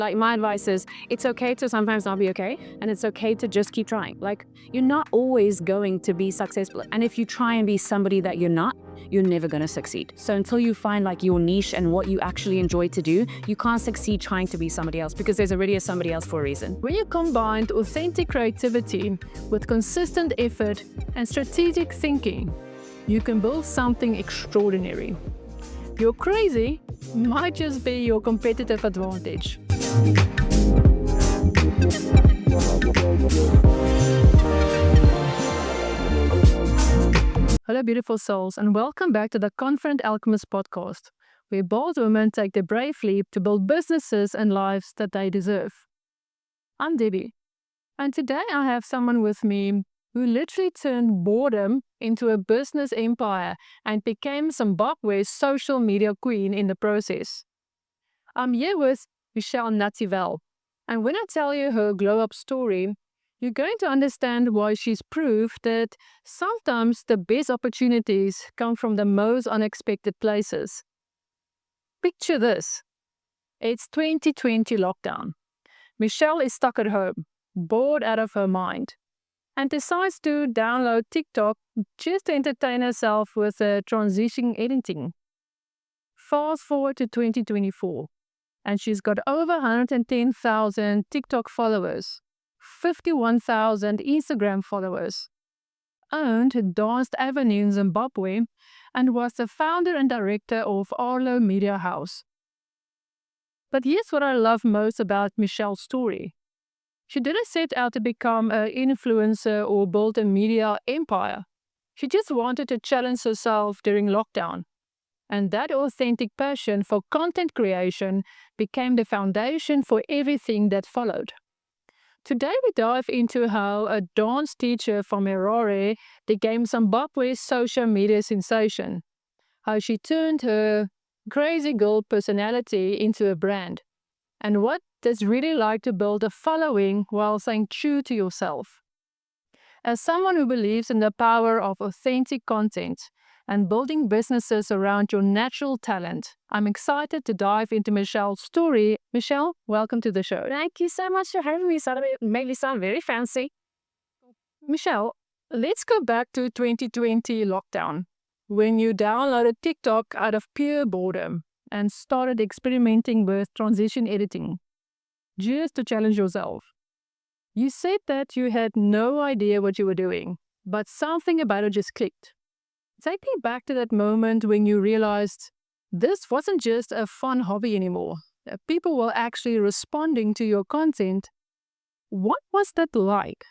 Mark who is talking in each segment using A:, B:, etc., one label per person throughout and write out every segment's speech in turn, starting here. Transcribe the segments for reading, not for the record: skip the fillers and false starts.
A: Like, my advice is, it's okay to sometimes not be okay, and it's okay to just keep trying. Like, you're not always going to be successful. And if you try and be somebody that you're not, you're never going to succeed. So until you find like your niche and what you actually enjoy to do, you can't succeed trying to be somebody else, because there's already a somebody else for a reason.
B: When you combine authentic creativity with consistent effort and strategic thinking, you can build something extraordinary. You're crazy might just be your competitive advantage. Hello, beautiful souls, and welcome back to the Confident Alchemist podcast, where bold women take the brave leap to build businesses and lives that they deserve. I'm Debbie, and today I have someone with me who literally turned boredom into a business empire and became Zimbabwe's social media queen in the process. I'm here with Michelle Nativel, and when I tell you her glow-up story, you're going to understand why she's proved that sometimes the best opportunities come from the most unexpected places. Picture this. It's 2020 lockdown. Michelle is stuck at home, bored out of her mind, and decides to download TikTok just to entertain herself with transition editing. Fast forward to 2024, and she's got over 110,000 TikTok followers, 51,000 Instagram followers, owned Danced Avenue in Zimbabwe, and was the founder and director of Arlo Media House. But here's what I love most about Michelle's story. She didn't set out to become an influencer or build a media empire. She just wanted to challenge herself during lockdown. And that authentic passion for content creation became the foundation for everything that followed. Today we dive into how a dance teacher from Harare became Zimbabwe's social media sensation, how she turned her crazy girl personality into a brand, and what it's really like to build a following while staying true to yourself. As someone who believes in the power of authentic content and building businesses around your natural talent, I'm excited to dive into Michelle's story. Michelle, welcome to the show.
A: Thank you so much for having me. It made me sound very fancy.
B: Michelle, let's go back to 2020 lockdown, when you downloaded TikTok out of pure boredom and started experimenting with transition editing, just to challenge yourself. You said that you had no idea what you were doing, but something about it just clicked. Take me back to that moment when you realized this wasn't just a fun hobby anymore. People were actually responding to your content. What was that like?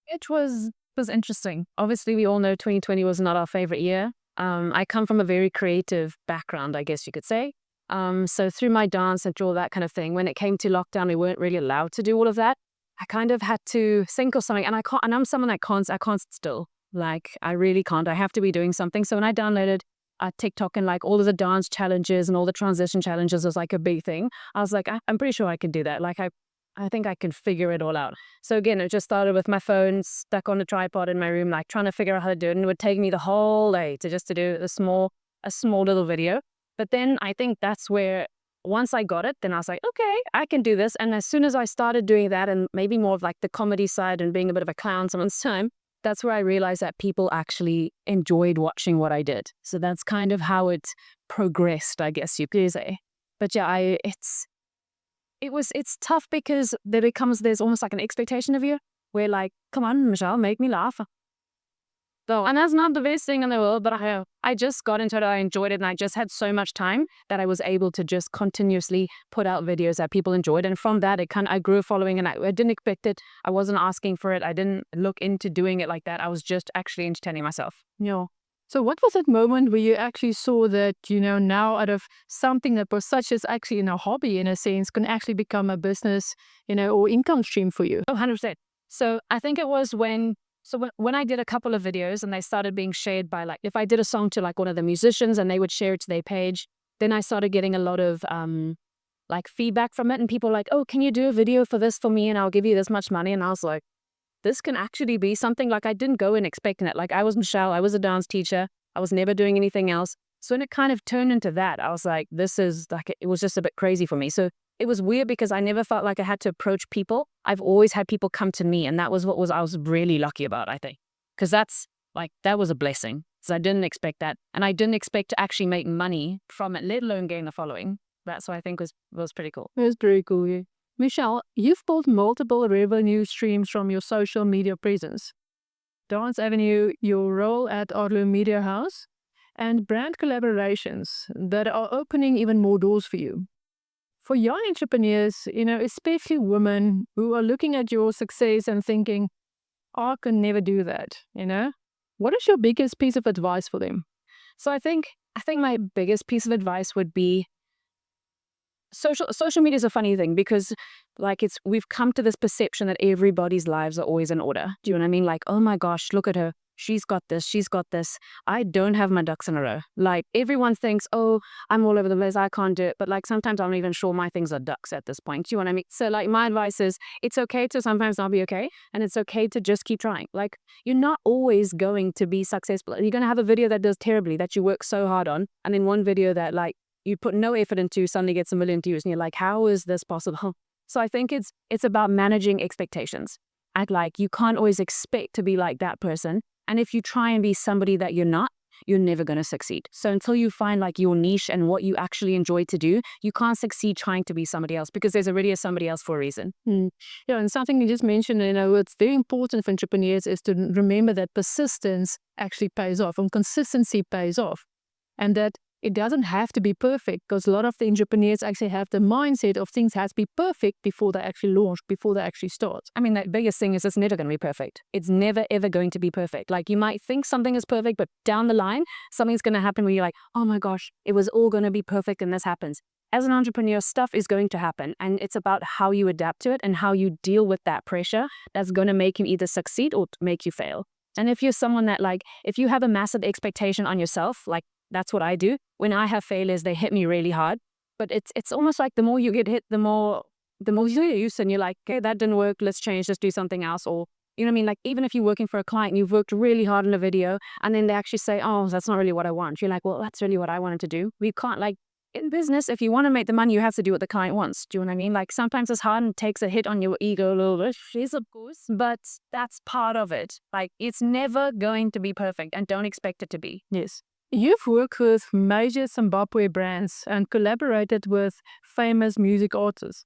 A: It was interesting. Obviously, we all know 2020 was not our favorite year. I come from a very creative background, I guess you could say. So through my dance and all that kind of thing, when it came to lockdown, we weren't really allowed to do all of that. I kind of had to think of something, and I'm someone that I can't sit still. Like, I really can't. I have to be doing something. So when I downloaded TikTok and like all of the dance challenges and all the transition challenges was like a big thing, I was like, I'm pretty sure I can do that. Like, I think I can figure it all out. So again, it just started with my phone stuck on a tripod in my room, like trying to figure out how to do it. And it would take me the whole day to do a small little video. But then I think that's where, once I got it, then I was like, okay, I can do this. And as soon as I started doing that, and maybe more of like the comedy side and being a bit of a clown someone's time, that's where I realized that people actually enjoyed watching what I did. So that's kind of how it progressed, I guess you could say. But yeah, it's tough because there's almost like an expectation of you where like, come on, Michelle, make me laugh. So, and that's not the best thing in the world, but I just got into it, I enjoyed it, and I just had so much time that I was able to just continuously put out videos that people enjoyed. And from that, I grew a following, and I didn't expect it. I wasn't asking for it. I didn't look into doing it like that. I was just actually entertaining myself.
B: Yeah. So what was that moment where you actually saw that, now out of something that was such as actually a hobby in a sense can actually become a business, or income stream for you?
A: Oh, 100%. So I think it was when I did a couple of videos and they started being shared by, like, if I did a song to like one of the musicians and they would share it to their page, then I started getting a lot of like feedback from it, and people were like, oh, can you do a video for this for me and I'll give you this much money? And I was like, this can actually be something. Like, I didn't go in expecting it. Like, I was Michelle, I was a dance teacher, I was never doing anything else. So when it kind of turned into that, I was like, this is like, it was just a bit crazy for me. So it was weird because I never felt like I had to approach people. I've always had people come to me, and that was I was really lucky about, I think. Because that was a blessing. So I didn't expect that. And I didn't expect to actually make money from it, let alone gain the following. That's what I think was pretty cool.
B: That's very cool. Yeah. Michelle, you've built multiple revenue streams from your social media presence. Dance Avenue, your role at Arlo Media House, and brand collaborations that are opening even more doors for you. For young entrepreneurs, especially women who are looking at your success and thinking, I can never do that, What is your biggest piece of advice for them?
A: So I think my biggest piece of advice would be social media is a funny thing because we've come to this perception that everybody's lives are always in order. Do you know what I mean? Like, oh my gosh, look at her. She's got this. I don't have my ducks in a row. Like, everyone thinks, oh, I'm all over the place, I can't do it. But like, sometimes I'm not even sure my things are ducks at this point. Do you know what I mean? So like, my advice is it's okay to sometimes not be okay. And it's okay to just keep trying. Like, you're not always going to be successful. You're going to have a video that does terribly, that you work so hard on. And then one video that like, you put no effort into suddenly gets 1 million views and you're like, how is this possible? So I think it's about managing expectations. And like, you can't always expect to be like that person. And if you try and be somebody that you're not, you're never going to succeed. So until you find like your niche and what you actually enjoy to do, you can't succeed trying to be somebody else because there's already a somebody else for a reason.
B: Yeah, and something you just mentioned, what's very important for entrepreneurs is to remember that persistence actually pays off and consistency pays off. And that it doesn't have to be perfect because a lot of the entrepreneurs actually have the mindset of things has to be perfect before they actually launch, before they actually start.
A: I mean, the biggest thing is it's never going to be perfect. It's never, ever going to be perfect. Like, you might think something is perfect, but down the line, something's going to happen where you're like, oh my gosh, it was all going to be perfect and this happens. As an entrepreneur, stuff is going to happen, and it's about how you adapt to it and how you deal with that pressure that's going to make you either succeed or make you fail. And if you're someone that like, if you have a massive expectation on yourself, like, that's what I do. When I have failures, they hit me really hard. But it's almost like the more you get hit, the more you get used, and you're like, okay, that didn't work. Let's change. Let's do something else. Or, you know what I mean? Like, even if you're working for a client and you've worked really hard on a video and then they actually say, oh, that's not really what I want. You're like, well, that's really what I wanted to do. We can't, like, in business, if you want to make the money, you have to do what the client wants. Do you know what I mean? Like, sometimes it's hard and takes a hit on your ego a little bit. Yes, of course. But that's part of it. Like, it's never going to be perfect, and don't expect it to be.
B: Yes. You've worked with major Zimbabwe brands and collaborated with famous music artists.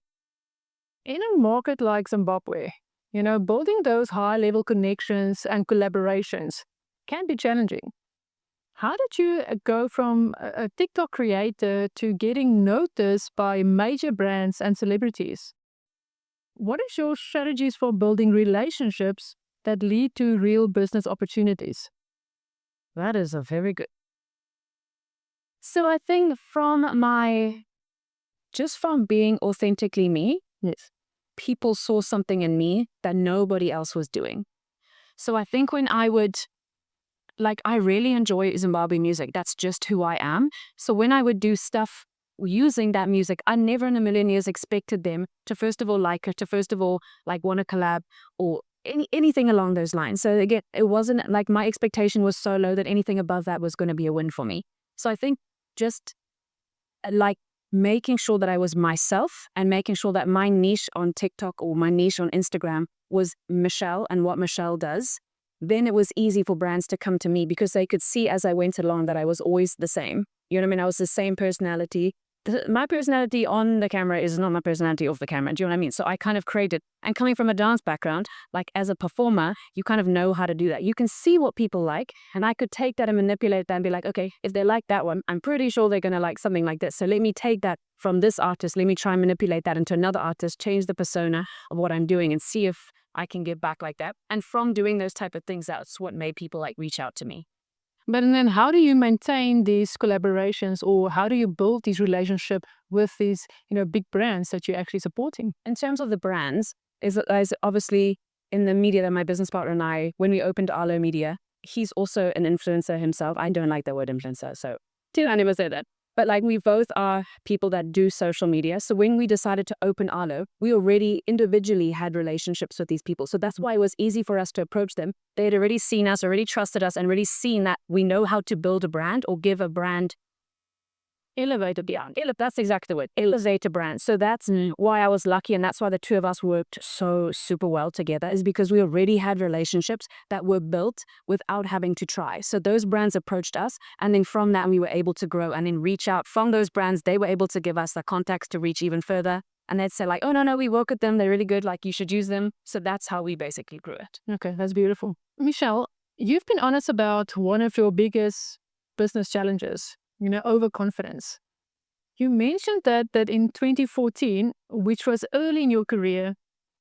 B: In a market like Zimbabwe, building those high-level connections and collaborations can be challenging. How did you go from a TikTok creator to getting noticed by major brands and celebrities? What is your strategies for building relationships that lead to real business opportunities?
A: That is a very good. So I think from being authentically me,
B: Yes.
A: people saw something in me that nobody else was doing. So I think when I really enjoy Zimbabwe music. That's just who I am. So when I would do stuff using that music, I never in a million years expected them to first of all like it, to first of all like want to collab or anything along those lines. So again, it wasn't like my expectation was so low that anything above that was going to be a win for me. So I think just like making sure that I was myself and making sure that my niche on TikTok or my niche on Instagram was Michelle and what Michelle does, then it was easy for brands to come to me because they could see as I went along that I was always the same. You know what I mean? I was the same personality. My personality on the camera is not my personality off the camera. Do you know what I mean? So I kind of created, and coming from a dance background, like as a performer, you kind of know how to do that. You can see what people like, and I could take that and manipulate that and be like, okay, if they like that one, I'm pretty sure they're going to like something like this. So let me take that from this artist, let me try and manipulate that into another artist, change the persona of what I'm doing and see if I can give back like that. And from doing those type of things, that's what made people like reach out to me.
B: But then how do you maintain these collaborations, or how do you build these relationships with these, big brands that you're actually supporting?
A: In terms of the brands, is obviously in the media that my business partner and I, when we opened Arlo Media, he's also an influencer himself. I don't like the word influencer, so I never say that. But like, we both are people that do social media. So when we decided to open Arlo, we already individually had relationships with these people. So that's why it was easy for us to approach them. They had already seen us, already trusted us, and already seen that we know how to build a brand or give a brand Elevator brand. That's exactly the word. Elevator brand. So that's why I was lucky, and that's why the two of us worked so super well together, is because we already had relationships that were built without having to try. So those brands approached us, and then from that we were able to grow and then reach out from those brands. They were able to give us the contacts to reach even further. And they'd say like, oh, no, we work with them. They're really good. Like, you should use them. So that's how we basically grew it.
B: Okay, that's beautiful. Michelle, you've been honest about one of your biggest business challenges, overconfidence. You mentioned that in 2014, which was early in your career,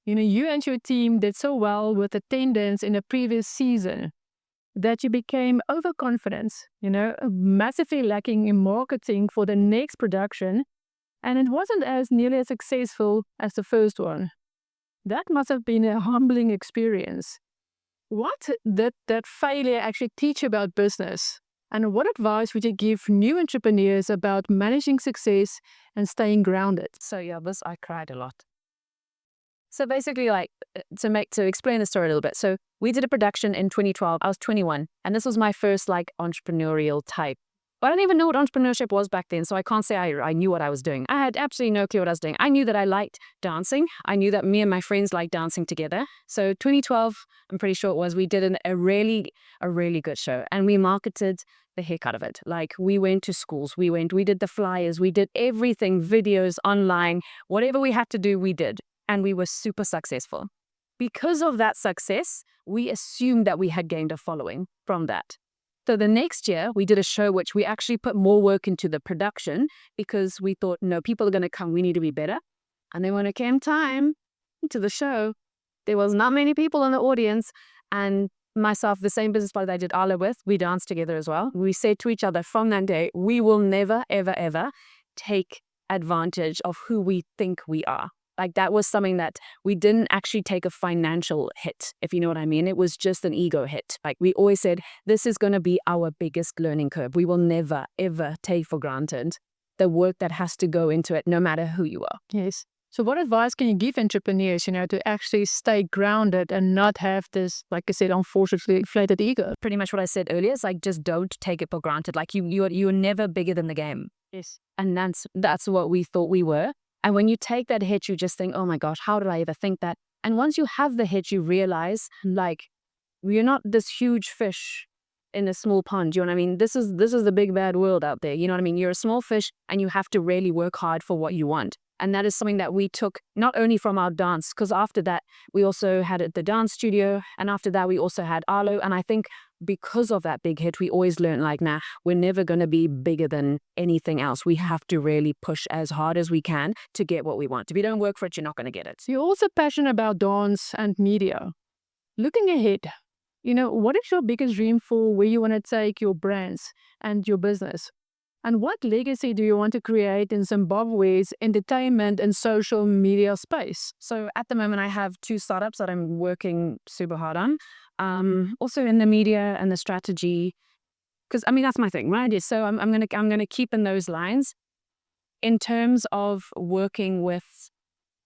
B: you and your team did so well with attendance in a previous season that you became overconfident, massively lacking in marketing for the next production, and it wasn't as nearly as successful as the first one. That must have been a humbling experience. What did that failure actually teach about business? And what advice would you give new entrepreneurs about managing success and staying grounded?
A: So yeah, I cried a lot. So basically, like, to explain the story a little bit. So we did a production in 2012. I was 21, and this was my first like entrepreneurial type. But I didn't even know what entrepreneurship was back then, so I can't say I knew what I was doing. I had absolutely no clue what I was doing. I knew that I liked dancing. I knew that me and my friends liked dancing together. So 2012, I'm pretty sure it was, we did a really good show, and we marketed the heck out of it. Like, we went to schools, we did the flyers, we did everything, videos, online, whatever we had to do, we did. And we were super successful. Because of that success, we assumed that we had gained a following from that. So the next year, we did a show which we actually put more work into the production because we thought, no, people are going to come, we need to be better. And then when it came time to the show, there was not many people in the audience. And myself, the same business partner that I did Arlo with, we danced together as well. We said to each other from that day, we will never, ever, ever take advantage of who we think we are. Like, that was something that we didn't actually take a financial hit, if you know what I mean. It was just an ego hit. Like, we always said, this is going to be our biggest learning curve. We will never, ever take for granted the work that has to go into it, no matter who you are.
B: Yes. So what advice can you give entrepreneurs, to actually stay grounded and not have this, like I said, unfortunately inflated ego?
A: Pretty much what I said earlier is like, just don't take it for granted. Like, you're never bigger than the game.
B: Yes.
A: And that's what we thought we were. And when you take that hit, you just think, oh my gosh, how did I ever think that? And once you have the hit, you realize, like, you're not this huge fish in a small pond. You know what I mean? This is the big bad world out there. You know what I mean? You're a small fish and you have to really work hard for what you want. And that is something that we took not only from our dance, because after that, we also had the dance studio. And after that, we also had Arlo. And I think because of that big hit, we always learned, like, nah, we're never going to be bigger than anything else. We have to really push as hard as we can to get what we want. If you don't work for it, you're not going to get it.
B: You're also passionate about dance and media. Looking ahead, what is your biggest dream for where you want to take your brands and your business? And what legacy do you want to create in Zimbabwe's entertainment and social media space?
A: So at the moment, I have 2 startups that I'm working super hard on. Also in the media and the strategy, because I mean, that's my thing, right? So I'm gonna keep in those lines. In terms of working with,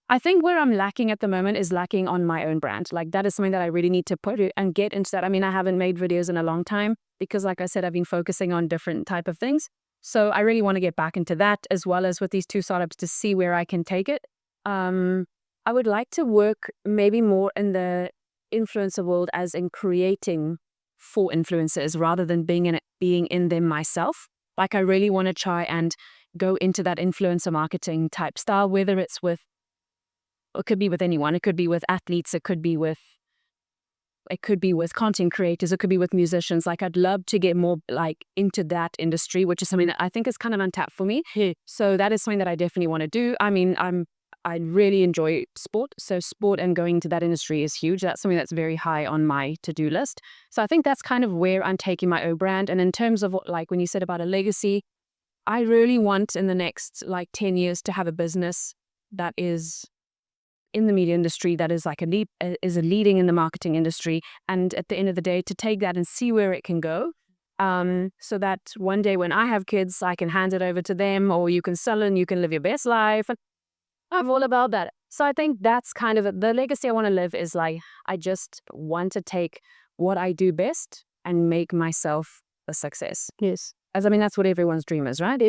A: I think where I'm lacking at the moment is lacking on my own brand. Like, that is something that I really need to put and get into that. I mean, I haven't made videos in a long time because, like I said, I've been focusing on different type of things. So I really want to get back into that, as well as with these 2 startups, to see where I can take it. I would like to work maybe more in the influencer world, as in creating for influencers rather than being in them myself. Like, I really want to try and go into that influencer marketing type style, whether it's with, it could be with anyone. It could be with athletes. It could be with content creators. It could be with musicians. Like, I'd love to get more like into that industry, which is something that I think is kind of untapped for me. So that is something that I definitely want to do. I mean, I really enjoy sport. So sport and going into that industry is huge. That's something that's very high on my to-do list. So I think that's kind of where I'm taking my own brand. And in terms of, like, when you said about a legacy, I really want in the next like 10 years to have a business that is in the media industry, that is like is a leading in the marketing industry, and at the end of the day, to take that and see where it can go, so that one day when I have kids, I can hand it over to them, or you can sell it and you can live your best life. And I'm all about that. So I think that's kind of the legacy I want to live, is like, I just want to take what I do best and make myself a success.
B: Yes.
A: As I mean, that's what everyone's dream is, right?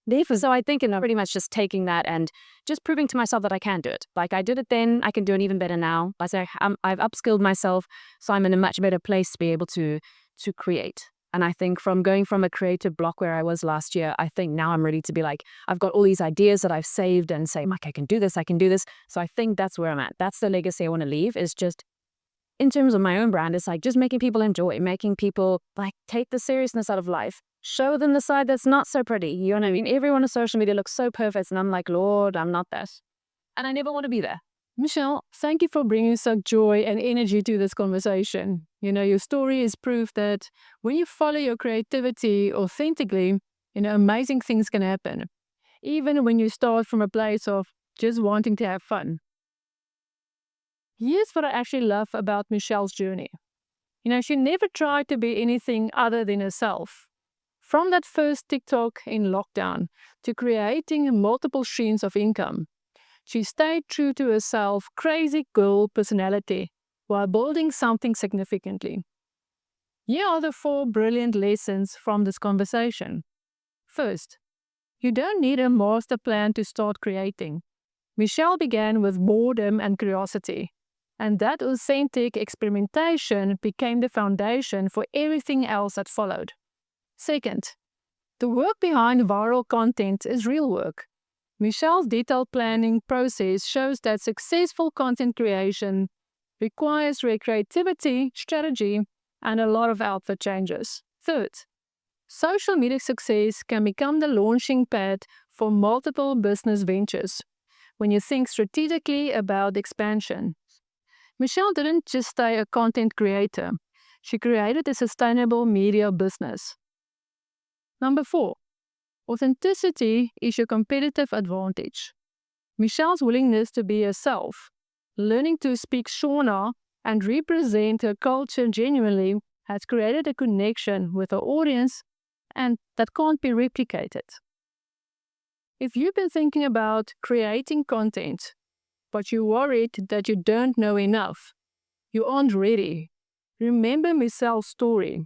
A: Therefore, so I think, pretty much just taking that and just proving to myself that I can do it. Like I did it then, I can do it even better now. I say I've upskilled myself, so I'm in a much better place to be able to create. And I think from going from a creative block where I was last year, I think now I'm ready to be like, I've got all these ideas that I've saved and say, Mike, I can do this, I can do this. So I think that's where I'm at. That's the legacy I want to leave, is just in terms of my own brand, it's like just making people enjoy, making people like take the seriousness out of life, show them the side that's not so pretty. You know what I mean? Everyone on social media looks so perfect, and I'm like, Lord, I'm not that. And I never want to be there.
B: Michelle, thank you for bringing such joy and energy to this conversation. Your story is proof that when you follow your creativity authentically, amazing things can happen, even when you start from a place of just wanting to have fun. Here's what I actually love about Michelle's journey. She never tried to be anything other than herself. From that first TikTok in lockdown to creating multiple streams of income, she stayed true to herself, crazy girl personality, while building something significantly. Here are the 4 brilliant lessons from this conversation. First, you don't need a master plan to start creating. Michelle began with boredom and curiosity, and that authentic experimentation became the foundation for everything else that followed. Second, the work behind viral content is real work. Michelle's detailed planning process shows that successful content creation requires creativity, strategy, and a lot of output changes. Third, social media success can become the launching pad for multiple business ventures when you think strategically about expansion. Michelle didn't just stay a content creator. She created a sustainable media business. Number 4, authenticity is your competitive advantage. Michelle's willingness to be herself, learning to speak Shona and represent her culture genuinely, has created a connection with her audience and that can't be replicated. If you've been thinking about creating content, but you're worried that you don't know enough, you aren't ready, remember Michelle's story.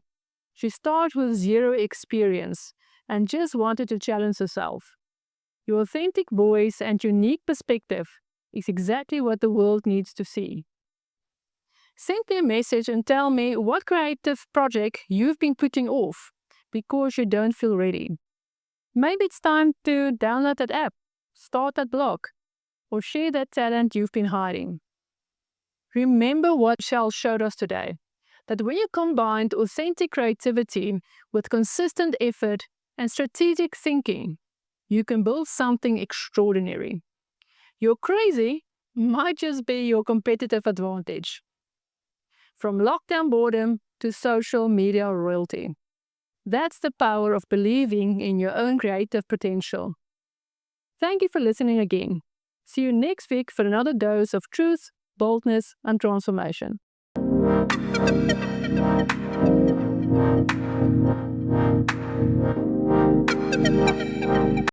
B: She started with zero experience and just wanted to challenge herself. Your authentic voice and unique perspective is exactly what the world needs to see. Send me a message and tell me what creative project you've been putting off because you don't feel ready. Maybe it's time to download that app, start that blog, or share that talent you've been hiding. Remember what Michelle showed us today, that when you combine authentic creativity with consistent effort and strategic thinking, you can build something extraordinary. Your crazy might just be your competitive advantage. From lockdown boredom to social media royalty. That's the power of believing in your own creative potential. Thank you for listening again. See you next week for another dose of truth, boldness, and transformation.